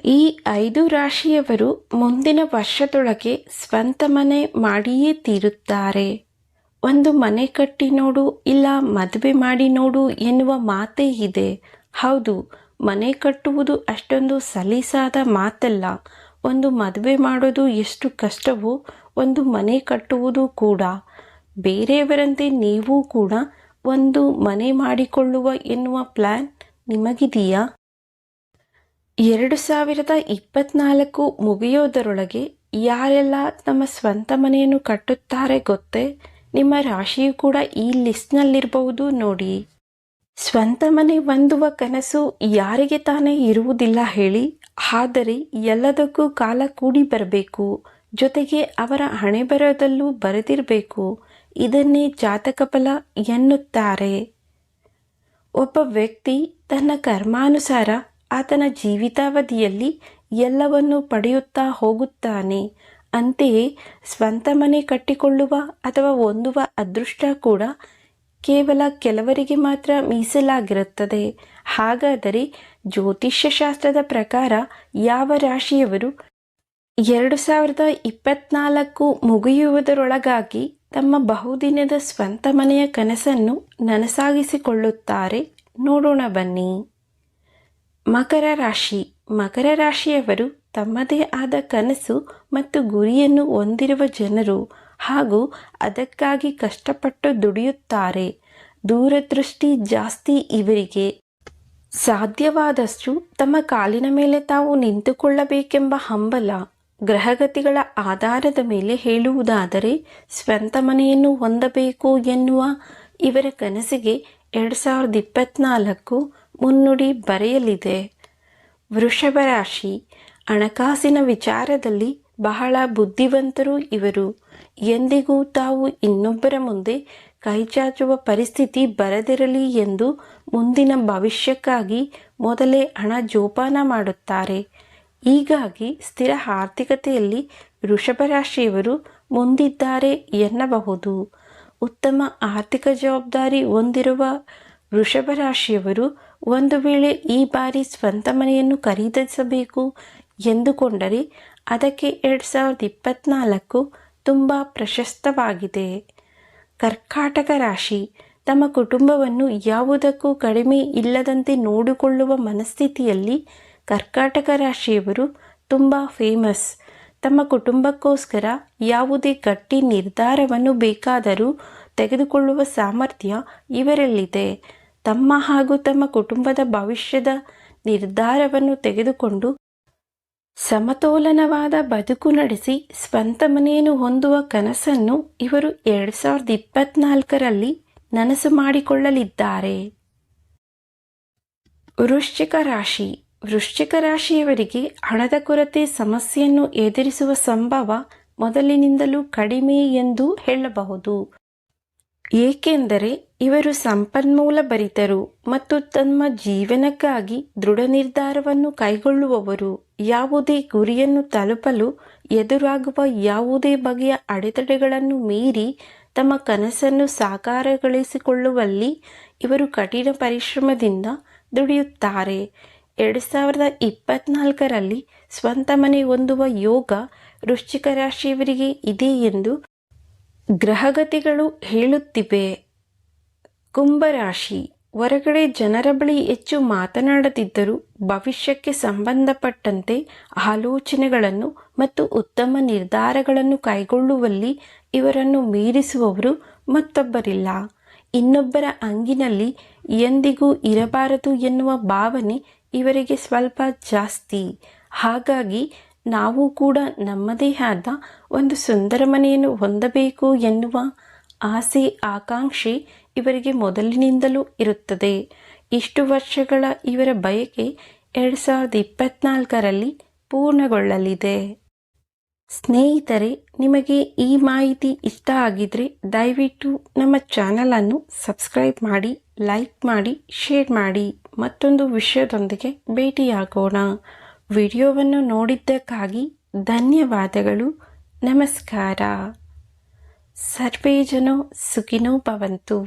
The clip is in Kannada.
ಈ 5 ರಾಶಿಯವರು ಮುಂದಿನ ವರ್ಷದೊಳಗೆ ಸ್ವಂತ ಮನೆ ಮಾಡಿಯೇ ತೀರುತ್ತಾರೆ. ಒಂದು ಮನೆ ಕಟ್ಟಿ ನೋಡು ಇಲ್ಲ ಮದುವೆ ಮಾಡಿ ನೋಡು ಎನ್ನುವ ಮಾತೇ ಇದೆ. ಹೌದು, ಮನೆ ಕಟ್ಟುವುದು ಅಷ್ಟೊಂದು ಸಲೀಸಾದ ಮಾತಲ್ಲ. ಒಂದು ಮದುವೆ ಮಾಡೋದು ಎಷ್ಟು ಕಷ್ಟವೋ ಒಂದು ಮನೆ ಕಟ್ಟುವುದು ಕೂಡ. ಬೇರೆಯವರಂತೆ ನೀವು ಕೂಡ ಒಂದು ಮನೆ ಮಾಡಿಕೊಳ್ಳುವ ಎನ್ನುವ ಪ್ಲ್ಯಾನ್ ನಿಮಗಿದೆಯಾ? 2024 ಮುಗಿಯೋದರೊಳಗೆ ಯಾರೆಲ್ಲ ತಮ್ಮ ಸ್ವಂತ ಮನೆಯನ್ನು ಕಟ್ಟುತ್ತಾರೆ ಗೊತ್ತೇ? ನಿಮ್ಮ ರಾಶಿಯು ಕೂಡ ಈ ಲಿಸ್ಟ್ನಲ್ಲಿರಬಹುದು ನೋಡಿ. ಸ್ವಂತ ಮನೆ ಹೊಂದುವ ಕನಸು ಯಾರಿಗೆ ತಾನೇ ಇರುವುದಿಲ್ಲ ಹೇಳಿ? ಆದರೆ ಎಲ್ಲದಕ್ಕೂ ಕಾಲ ಕೂಡಿ ಬರಬೇಕು, ಜೊತೆಗೆ ಅವರ ಹಣೆಬರಹದಲ್ಲೂ ಬರೆದಿರಬೇಕು. ಇದನ್ನೇ ಜಾತಕ ಫಲ ಎನ್ನುತ್ತಾರೆ. ಒಬ್ಬ ವ್ಯಕ್ತಿ ತನ್ನ ಕರ್ಮಾನುಸಾರ ಆತನ ಜೀವಿತಾವಧಿಯಲ್ಲಿ ಎಲ್ಲವನ್ನು ಪಡೆಯುತ್ತಾ ಹೋಗುತ್ತಾನೆ. ಅಂತೆಯೇ ಸ್ವಂತ ಮನೆ ಕಟ್ಟಿಕೊಳ್ಳುವ ಅಥವಾ ಹೊಂದುವ ಅದೃಷ್ಟ ಕೂಡ ಕೇವಲ ಕೆಲವರಿಗೆ ಮಾತ್ರ ಮೀಸಲಾಗಿರುತ್ತದೆ. ಹಾಗಾದರೆ ಜ್ಯೋತಿಷ್ಯ ಶಾಸ್ತ್ರದ ಪ್ರಕಾರ ಯಾವ ರಾಶಿಯವರು 2024 ಮುಗಿಯುವುದರೊಳಗಾಗಿ ತಮ್ಮ ಬಹುದಿನದ ಸ್ವಂತ ಮನೆಯ ಕನಸನ್ನು ನನಸಾಗಿಸಿಕೊಳ್ಳುತ್ತಾರೆ ನೋಡೋಣ ಬನ್ನಿ. ಮಕರ ರಾಶಿ. ಮಕರ ರಾಶಿಯವರು ತಮ್ಮದೇ ಆದ ಕನಸು ಮತ್ತು ಗುರಿಯನ್ನು ಹೊಂದಿರುವ ಜನರು ಹಾಗೂ ಅದಕ್ಕಾಗಿ ಕಷ್ಟಪಟ್ಟು ದುಡಿಯುತ್ತಾರೆ. ದೂರದೃಷ್ಟಿ ಜಾಸ್ತಿ ಇವರಿಗೆ. ಸಾಧ್ಯವಾದಷ್ಟು ತಮ್ಮ ಕಾಲಿನ ಮೇಲೆ ತಾವು ನಿಂತುಕೊಳ್ಳಬೇಕೆಂಬ ಹಂಬಲ. ಗ್ರಹಗತಿಗಳ ಆಧಾರದ ಮೇಲೆ ಹೇಳುವುದಾದರೆ ಸ್ವಂತ ಮನೆಯನ್ನು ಹೊಂದಬೇಕು ಎನ್ನುವ ಇವರ ಕನಸಿಗೆ 2024 ಮುನ್ನುಡಿ ಬರೆಯಲಿದೆ. ವೃಷಭ ರಾಶಿ. ಹಣಕಾಸಿನ ವಿಚಾರದಲ್ಲಿ ಬಹಳ ಬುದ್ಧಿವಂತರು ಇವರು. ಎಂದಿಗೂ ತಾವು ಇನ್ನೊಬ್ಬರ ಮುಂದೆ ಕೈಚಾಚುವ ಪರಿಸ್ಥಿತಿ ಬರದಿರಲಿ ಎಂದು ಮುಂದಿನ ಭವಿಷ್ಯಕ್ಕಾಗಿ ಮೊದಲೇ ಹಣ ಜೋಪಾನ ಮಾಡುತ್ತಾರೆ. ಹೀಗಾಗಿ ಸ್ಥಿರ ಆರ್ಥಿಕತೆಯಲ್ಲಿ ವೃಷಭ ರಾಶಿಯವರು ಮುಂದಿದ್ದಾರೆ ಎನ್ನಬಹುದು. ಉತ್ತಮ ಆರ್ಥಿಕ ಜವಾಬ್ದಾರಿ ಹೊಂದಿರುವ ವೃಷಭ ರಾಶಿಯವರು ಒಂದು ವೇಳೆ ಈ ಬಾರಿ ಸ್ವಂತ ಮನೆಯನ್ನು ಖರೀದಿಸಬೇಕು ಎಂದುಕೊಂಡರೆ ಅದಕ್ಕೆ 2024 ತುಂಬ ಪ್ರಶಸ್ತವಾಗಿದೆ. ಕರ್ಕಾಟಕ ರಾಶಿ. ತಮ್ಮ ಕುಟುಂಬವನ್ನು ಯಾವುದಕ್ಕೂ ಕಡಿಮೆ ಇಲ್ಲದಂತೆ ನೋಡಿಕೊಳ್ಳುವ ಮನಸ್ಥಿತಿಯಲ್ಲಿ ಕರ್ಕಾಟಕ ರಾಶಿಯವರು ತುಂಬ ಫೇಮಸ್. ತಮ್ಮ ಕುಟುಂಬಕ್ಕೋಸ್ಕರ ಯಾವುದೇ ಗಟ್ಟಿ ನಿರ್ಧಾರವನ್ನು ಬೇಕಾದರೂ ತೆಗೆದುಕೊಳ್ಳುವ ಸಾಮರ್ಥ್ಯ ಇವರಲ್ಲಿದೆ. ತಮ್ಮ ಹಾಗೂ ತಮ್ಮ ಕುಟುಂಬದ ಭವಿಷ್ಯದ ನಿರ್ಧಾರವನ್ನು ತೆಗೆದುಕೊಂಡು ಸಮತೋಲನವಾದ ಬದುಕು ನಡೆಸಿ ಸ್ವಂತ ಮನೆಯನ್ನು ಹೊಂದುವ ಕನಸನ್ನು ಇವರು 2024 ನನಸು ಮಾಡಿಕೊಳ್ಳಲಿದ್ದಾರೆ. ವೃಶ್ಚಿಕ ರಾಶಿ. ವೃಶ್ಚಿಕ ರಾಶಿಯವರಿಗೆ ಹಣದ ಕೊರತೆ ಸಮಸ್ಯೆಯನ್ನು ಎದುರಿಸುವ ಸಂಭವ ಮೊದಲಿನಿಂದಲೂ ಕಡಿಮೆ ಎಂದು ಹೇಳಬಹುದು. ಏಕೆಂದರೆ ಇವರು ಸಂಪನ್ಮೂಲ ಭರಿತರು ಮತ್ತು ತಮ್ಮ ಜೀವನಕ್ಕಾಗಿ ದೃಢ ನಿರ್ಧಾರವನ್ನು ಕೈಗೊಳ್ಳುವವರು. ಯಾವುದೇ ಗುರಿಯನ್ನು ತಲುಪಲು ಎದುರಾಗುವ ಯಾವುದೇ ಬಗೆಯ ಅಡೆತಡೆಗಳನ್ನು ಮೀರಿ ತಮ್ಮ ಕನಸನ್ನು ಸಾಕಾರಗೊಳಿಸಿಕೊಳ್ಳುವಲ್ಲಿ ಇವರು ಕಠಿಣ ಪರಿಶ್ರಮದಿಂದ ದುಡಿಯುತ್ತಾರೆ. 2024 ಸ್ವಂತ ಮನೆ ಹೊಂದುವ ಯೋಗ ವೃಶ್ಚಿಕ ರಾಶಿಯವರಿಗೆ ಇದೆ ಎಂದು ಗ್ರಹಗತಿಗಳು ಹೇಳುತ್ತಿವೆ. ಕುಂಭರಾಶಿ. ಹೊರಗಡೆ ಜನರ ಬಳಿ ಹೆಚ್ಚು ಮಾತನಾಡದಿದ್ದರೂ ಭವಿಷ್ಯಕ್ಕೆ ಸಂಬಂಧಪಟ್ಟಂತೆ ಆಲೋಚನೆಗಳನ್ನು ಮತ್ತು ಉತ್ತಮ ನಿರ್ಧಾರಗಳನ್ನು ಕೈಗೊಳ್ಳುವಲ್ಲಿ ಇವರನ್ನು ಮೀರಿಸುವವರು ಮತ್ತೊಬ್ಬರಿಲ್ಲ. ಇನ್ನೊಬ್ಬರ ಅಂಗಿನಲ್ಲಿ ಎಂದಿಗೂ ಇರಬಾರದು ಎನ್ನುವ ಭಾವನೆ ಇವರಿಗೆ ಸ್ವಲ್ಪ ಜಾಸ್ತಿ. ಹಾಗಾಗಿ ನಾವು ಕೂಡ ನಮ್ಮದೇ ಆದ ಒಂದು ಸುಂದರ ಮನೆಯನ್ನು ಹೊಂದಬೇಕು ಎನ್ನುವ ಆಸೆ ಆಕಾಂಕ್ಷೆ ಇವರಿಗೆ ಮೊದಲಿನಿಂದಲೂ ಇರುತ್ತದೆ. ಇಷ್ಟು ವರ್ಷಗಳ ಇವರ ಬಯಕೆ 2024 ಪೂರ್ಣಗೊಳ್ಳಲಿದೆ. ಸ್ನೇಹಿತರೆ, ನಿಮಗೆ ಈ ಮಾಹಿತಿ ಇಷ್ಟ ಆಗಿದ್ರೆ ದಯವಿಟ್ಟು ನಮ್ಮ ಚಾನಲನ್ನು ಸಬ್ಸ್ಕ್ರೈಬ್ ಮಾಡಿ, ಲೈಕ್ ಮಾಡಿ, ಶೇರ್ ಮಾಡಿ. ಮತ್ತೊಂದು ವಿಷಯದೊಂದಿಗೆ ಭೇಟಿಯಾಗೋಣ. ವಿಡಿಯೋವನ್ನು ನೋಡಿದ್ದಕ್ಕಾಗಿ ಧನ್ಯವಾದಗಳು. ನಮಸ್ಕಾರ. ಸರ್ವೇ ಜನೋ ಸುಖಿನೋ ಭವಂತು.